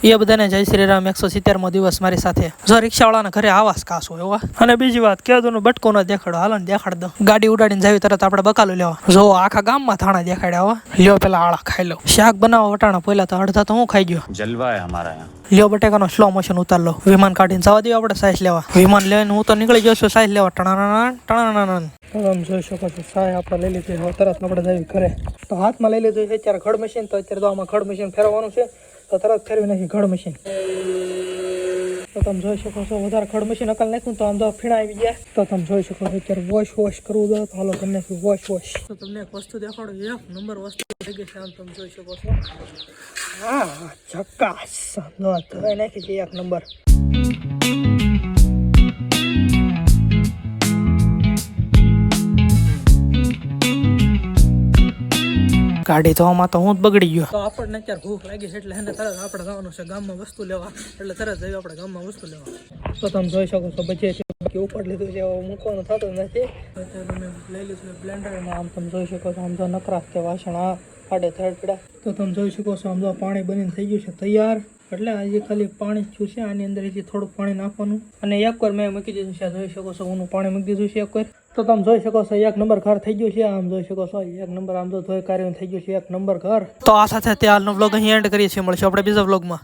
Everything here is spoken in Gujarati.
એ બધાને જય શ્રી રામ 170મો દિવસ મારી સાથે જો રિક્ષાવાળાના ઘરે આવાસ કાસ હોય એવા અને બીજી વાત કેદુનું બટકો ન દેખાડો હાલો ને દેખાડ દો ગાડી ઉડાડીને જાવી તરત આપણે બકાલું લેવા જો આખા ગામમાં થાણા દેખાડ્યા હવા લ્યો પેલા આળા ખાઈ લો શાક બનાવવા વટાણા પહેલા તો અડધા તો હું ખાઈ ગયો જલવા હે હમારા યહાં લ્યો બટેકાનો સ્લો મોશન ઉતાર લો વિમાન કાઢીને જવા દઈએ આપણે સાઈઝ લેવા વિમાન લઈને હું તો નીકળી ગયો છું સાઈઝ લેવા ટણાના તમે જોઈ શકો છો સાય આપણે લઈ લીધી હવે તરત આપણે જઈએ ઘરે તો હાથમાં લઈ લીધું છે અત્યારે ઘડ મશીન તો અત્યારે તો આમાં ઘડ મશીન ફેરવવાનું છે તો તરત ફેરવી નાખી ઘડ મશીન તો તમે જોઈ શકો છો વધારે ઘડ મશીન અકલ નાખ્યું તો આમ તો ફીણા આવી ગયા તો તમે જોઈ શકો છો અત્યારે વોશ કરવું દો તો હાલો કરી નાખ્યું વોશ તો તમને એક વસ્તુ દેખાડો એક નંબર વસ્તુ થઈ ગઈ છે આમ તમે જોઈ શકો છો હા ચકાસ ધોઈ નાખી છે એક નંબર ગાડી તો આમાં તો હું જ બગડી ગયો તો આપણને અત્યારે ભૂખ લાગી છે એટલે એને તરત આપણે જવાનું છે ગામમાં વસ્તુ લેવા એટલે તરત જઈએ આપણે ગામમાં વસ્તુ લેવા તો તમે જોઈ શકો છો બચે છે બાકી ઉપર લીધું છે મૂકવાનું થતું નથી અત્યારે તમે લઈ લીધું બ્લેન્ડર અને આમ તમે જોઈ શકો છો આમ તો નકરા કે વાસણ આ આડે થડ પીડા તો તમે જોઈ શકો છો આમ તો પાણી બનીને થઈ ગયું છે તૈયાર એટલે આજે ખાલી પાણી જ છે આની અંદર હજી થોડુંક પાણી નાખવાનું અને એકવાર મેં મૂકી દીધું છે જોઈ શકો છો હું પાણી મૂકી દીધું છે એકવાર તો તમે જોઈ શકો છો એક નંબર ઘર થઈ ગયું છે આમ જોઈ શકો છો એક નંબર આમ તો ધોઈ કાર્ય થઈ ગયું છે એક નંબર ઘર તો આ સાથે હાલનો વ્લોગ અહીં એન્ડ કરીએ છીએ મળશે આપણે બીજા વ્લોગમાં